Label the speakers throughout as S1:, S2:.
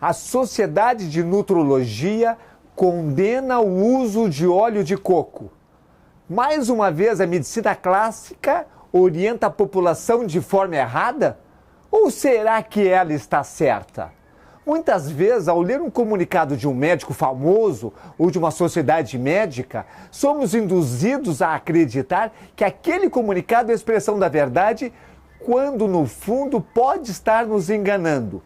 S1: A Sociedade de Nutrologia condena o uso de óleo de coco. Mais uma vez, a medicina clássica orienta a população de forma errada? Ou será que ela está certa? Muitas vezes, ao ler um comunicado de um médico famoso ou de uma sociedade médica, somos induzidos a acreditar que aquele comunicado é a expressão da verdade, quando no fundo pode estar nos enganando.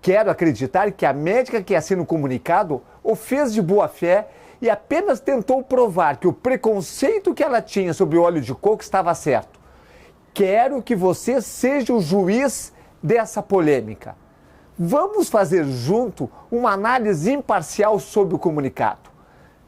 S1: Quero acreditar que a médica que assina o comunicado o fez de boa fé e apenas tentou provar que o preconceito que ela tinha sobre o óleo de coco estava certo. Quero que você seja o juiz dessa polêmica. Vamos fazer junto uma análise imparcial sobre o comunicado.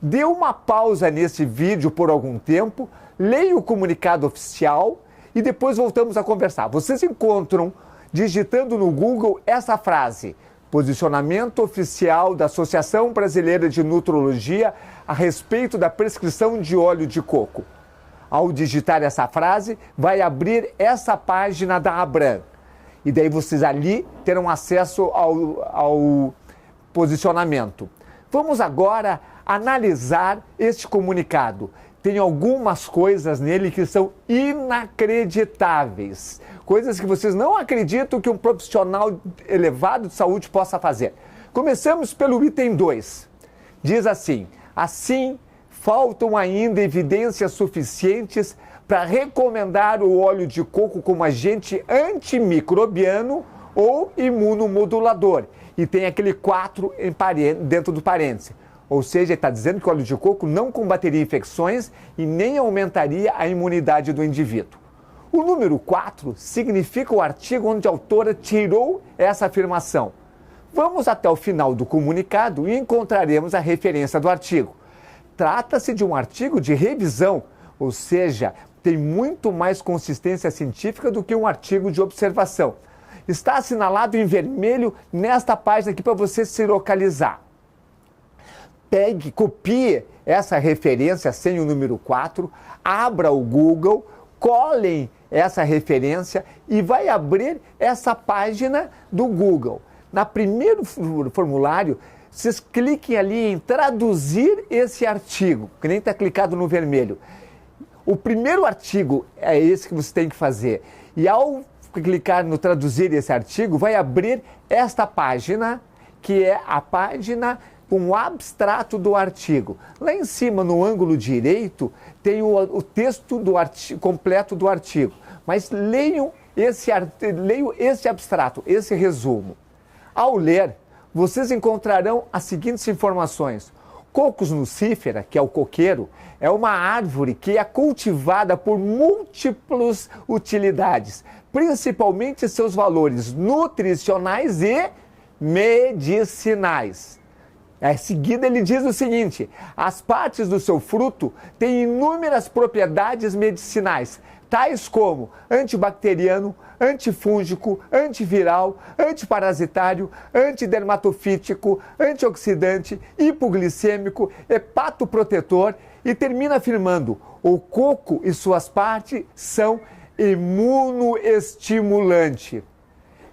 S1: Dê uma pausa nesse vídeo por algum tempo, leia o comunicado oficial e depois voltamos a conversar. Vocês encontram, digitando no Google, essa frase: posicionamento oficial da Associação Brasileira de Nutrologia a respeito da prescrição de óleo de coco. Ao digitar essa frase, vai abrir essa página da Abram. E daí vocês ali terão acesso ao posicionamento. Vamos agora analisar este comunicado. Tem algumas coisas nele que são inacreditáveis. Coisas que vocês não acreditam que um profissional elevado de saúde possa fazer. Começamos pelo item 2. Diz assim: faltam ainda evidências suficientes para recomendar o óleo de coco como agente antimicrobiano ou imunomodulador. E tem aquele 4 dentro do parêntese. Ou seja, ele está dizendo que o óleo de coco não combateria infecções e nem aumentaria a imunidade do indivíduo. O número 4 significa o artigo onde a autora tirou essa afirmação. Vamos até o final do comunicado e encontraremos a referência do artigo. Trata-se de um artigo de revisão, ou seja, tem muito mais consistência científica do que um artigo de observação. Está assinalado em vermelho nesta página aqui para você se localizar. Copie essa referência sem o número 4, abra o Google, colhem essa referência e vai abrir essa página do Google. No primeiro formulário, vocês cliquem ali em traduzir esse artigo, que nem está clicado no vermelho. O primeiro artigo é esse que você tem que fazer. E ao clicar no traduzir esse artigo, vai abrir esta página, que é a página com o abstrato do artigo. Lá em cima, no ângulo direito, tem o texto do completo do artigo. Mas leiam esse abstrato, esse resumo. Ao ler, vocês encontrarão as seguintes informações. Cocos nucifera, que é o coqueiro, é uma árvore que é cultivada por múltiplas utilidades, principalmente seus valores nutricionais e medicinais. Em seguida, ele diz o seguinte: as partes do seu fruto têm inúmeras propriedades medicinais, tais como antibacteriano, antifúngico, antiviral, antiparasitário, antidermatofítico, antioxidante, hipoglicêmico, hepatoprotetor, e termina afirmando: o coco e suas partes são imunoestimulante.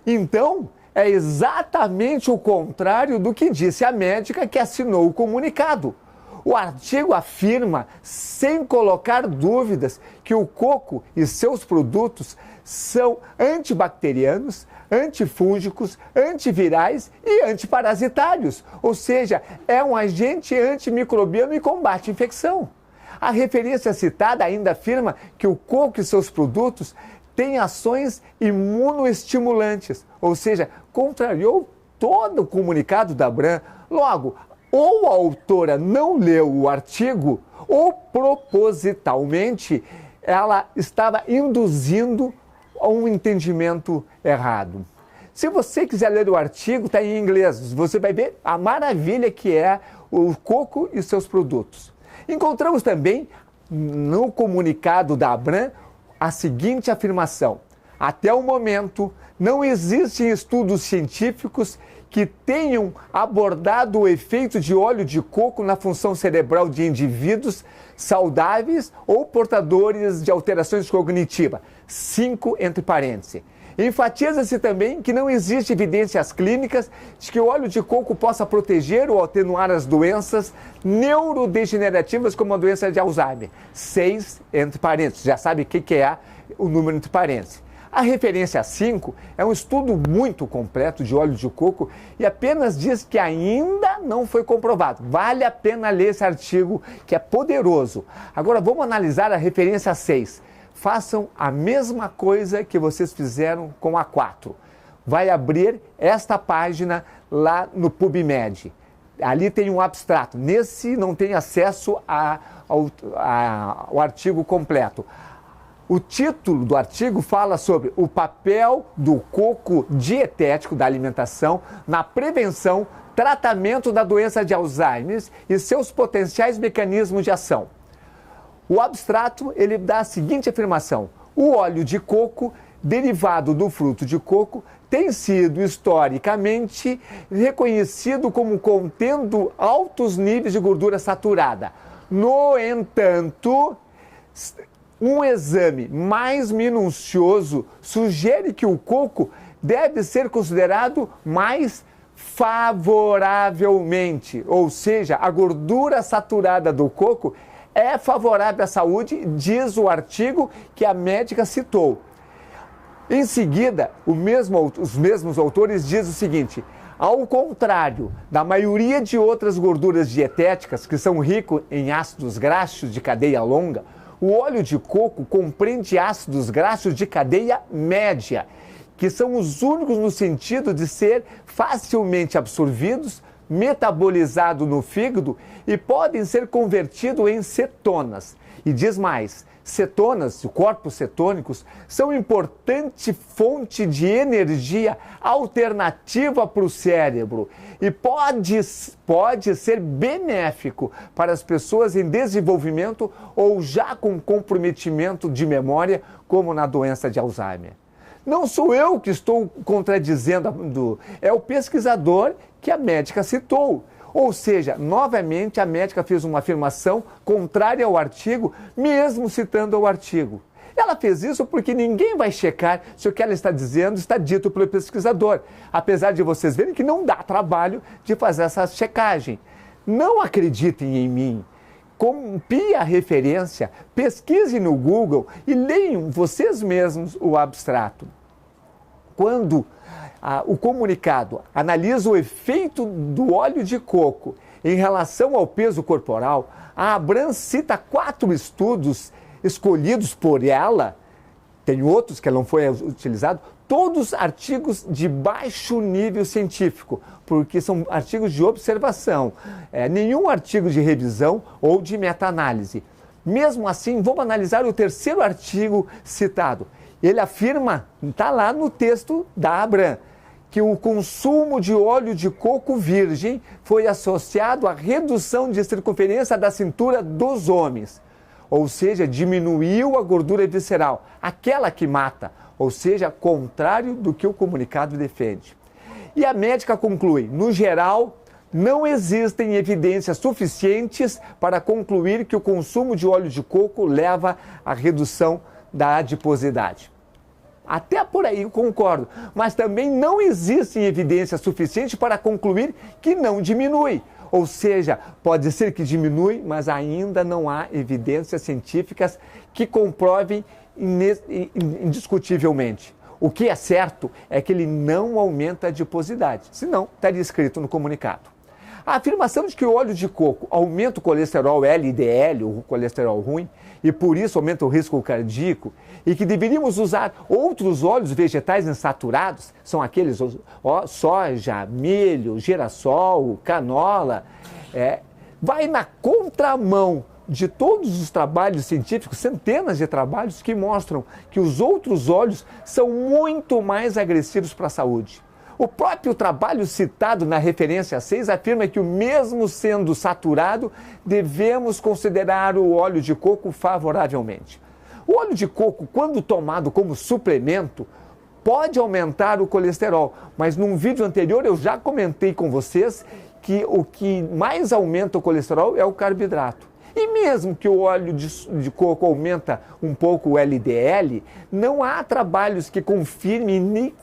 S1: Então, é exatamente o contrário do que disse a médica que assinou o comunicado. O artigo afirma, sem colocar dúvidas, que o coco e seus produtos são antibacterianos, antifúngicos, antivirais e antiparasitários. Ou seja, é um agente antimicrobiano e combate infecção. A referência citada ainda afirma que o coco e seus produtos têm ações imunoestimulantes, ou seja, contrariou todo o comunicado da Abram. Logo, ou a autora não leu o artigo, ou propositalmente ela estava induzindo a um entendimento errado. Se você quiser ler o artigo, está em inglês. Você vai ver a maravilha que é o coco e seus produtos. Encontramos também no comunicado da Abram a seguinte afirmação: até o momento, não existem estudos científicos que tenham abordado o efeito de óleo de coco na função cerebral de indivíduos saudáveis ou portadores de alterações cognitivas. 5 entre parênteses. Enfatiza-se também que não existe evidências clínicas de que o óleo de coco possa proteger ou atenuar as doenças neurodegenerativas como a doença de Alzheimer. 6 entre parênteses, já sabe o que é o número entre parênteses. A referência 5 é um estudo muito completo de óleo de coco e apenas diz que ainda não foi comprovado. Vale a pena ler esse artigo que é poderoso. Agora vamos analisar a referência 6. Façam a mesma coisa que vocês fizeram com a 4. Vai abrir esta página lá no PubMed. Ali tem um abstrato. Nesse não tem acesso ao artigo completo. O título do artigo fala sobre o papel do coco dietético da alimentação na prevenção, tratamento da doença de Alzheimer e seus potenciais mecanismos de ação. O abstrato, ele dá a seguinte afirmação: o óleo de coco, derivado do fruto de coco, tem sido historicamente reconhecido como contendo altos níveis de gordura saturada. No entanto, um exame mais minucioso sugere que o coco deve ser considerado mais favoravelmente, ou seja, a gordura saturada do coco é favorável à saúde, diz o artigo que a médica citou. Em seguida, os mesmos autores dizem o seguinte: ao contrário da maioria de outras gorduras dietéticas que são ricas em ácidos graxos de cadeia longa, o óleo de coco compreende ácidos graxos de cadeia média, que são os únicos no sentido de ser facilmente absorvidos, metabolizados no fígado e podem ser convertidos em cetonas. E diz mais, cetonas, corpos cetônicos, são importante fonte de energia alternativa para o cérebro e pode ser benéfico para as pessoas em desenvolvimento ou já com comprometimento de memória, como na doença de Alzheimer. Não sou eu que estou contradizendo, é o pesquisador que a médica citou. Ou seja, novamente a médica fez uma afirmação contrária ao artigo, mesmo citando o artigo. Ela fez isso porque ninguém vai checar se o que ela está dizendo está dito pelo pesquisador, apesar de vocês verem que não dá trabalho de fazer essa checagem. Não acreditem em mim. Copie a referência, pesquise no Google e leiam vocês mesmos o abstrato. Quando o comunicado analisa o efeito do óleo de coco em relação ao peso corporal, a Abram cita 4 estudos escolhidos por ela, tem outros que não foi utilizado, todos artigos de baixo nível científico, porque são artigos de observação, nenhum artigo de revisão ou de meta-análise. Mesmo assim, vamos analisar o 3º artigo citado. Ele afirma, está lá no texto da Abram, que o consumo de óleo de coco virgem foi associado à redução de circunferência da cintura dos homens, ou seja, diminuiu a gordura visceral, aquela que mata, ou seja, contrário do que o comunicado defende. E a médica conclui, no geral, não existem evidências suficientes para concluir que o consumo de óleo de coco leva à redução da adiposidade. Até por aí eu concordo, mas também não existem evidências suficientes para concluir que não diminui. Ou seja, pode ser que diminui, mas ainda não há evidências científicas que comprovem indiscutivelmente. O que é certo é que ele não aumenta a adiposidade, senão estaria escrito no comunicado. A afirmação de que o óleo de coco aumenta o colesterol LDL, o colesterol ruim, e por isso aumenta o risco cardíaco, e que deveríamos usar outros óleos vegetais insaturados, são aqueles soja, milho, girassol, canola, vai na contramão de todos os trabalhos científicos, centenas de trabalhos que mostram que os outros óleos são muito mais agressivos para a saúde. O próprio trabalho citado na referência 6 afirma que, mesmo sendo saturado, devemos considerar o óleo de coco favoravelmente. O óleo de coco, quando tomado como suplemento, pode aumentar o colesterol, mas num vídeo anterior eu já comentei com vocês que o que mais aumenta o colesterol é o carboidrato. E mesmo que o óleo de coco aumenta um pouco o LDL, não há trabalhos que confirmem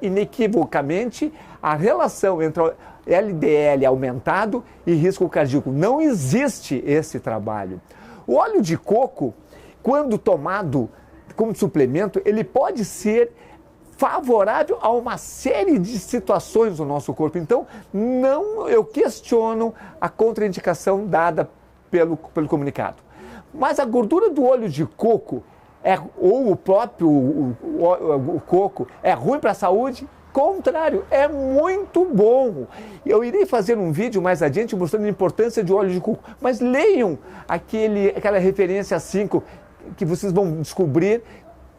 S1: inequivocamente a relação entre o LDL aumentado e risco cardíaco. Não existe esse trabalho. O óleo de coco, quando tomado como suplemento, ele pode ser favorável a uma série de situações no nosso corpo. Então, eu questiono a contraindicação dada pelo comunicado. Mas a gordura do óleo de coco, ou o próprio o coco, é ruim para a saúde? Contrário, é muito bom. Eu irei fazer um vídeo mais adiante mostrando a importância de óleo de coco. Mas leiam aquela referência 5 que vocês vão descobrir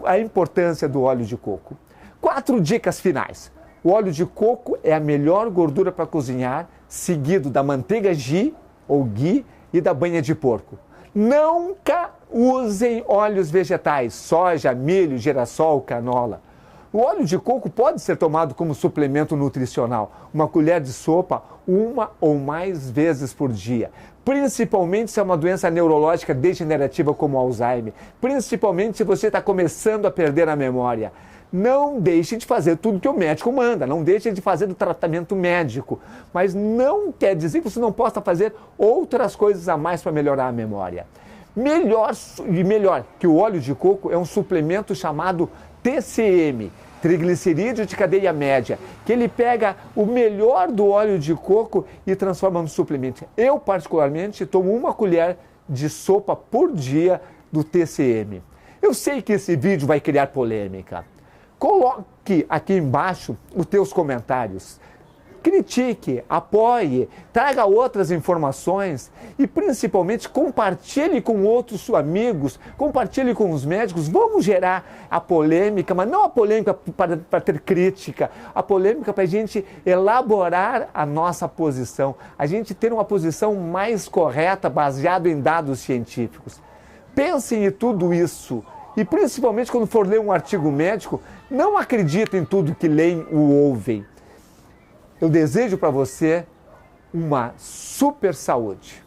S1: a importância do óleo de coco. 4 dicas finais. O óleo de coco é a melhor gordura para cozinhar, seguido da manteiga ghee ou ghee e da banha de porco. Nunca usem óleos vegetais, soja, milho, girassol, canola. O óleo de coco pode ser tomado como suplemento nutricional, uma colher de sopa 1 ou mais vezes por dia. Principalmente se é uma doença neurológica degenerativa como Alzheimer. Principalmente se você está começando a perder a memória. Não deixe de fazer tudo que o médico manda, não deixe de fazer o tratamento médico. Mas não quer dizer que você não possa fazer outras coisas a mais para melhorar a memória. Melhor que o óleo de coco é um suplemento chamado TCM, triglicerídeo de cadeia média, que ele pega o melhor do óleo de coco e transforma no suplemento. Eu, particularmente, tomo 1 colher de sopa por dia do TCM. Eu sei que esse vídeo vai criar polêmica. Coloque aqui embaixo os teus comentários. Critique, apoie, traga outras informações e principalmente compartilhe com outros amigos, compartilhe com os médicos. Vamos gerar a polêmica, mas não a polêmica para ter crítica, a polêmica para a gente elaborar a nossa posição, a gente ter uma posição mais correta baseada em dados científicos. Pensem em tudo isso e principalmente quando for ler um artigo médico, não acreditem em tudo que leem ou ouvem. Eu desejo para você uma super saúde.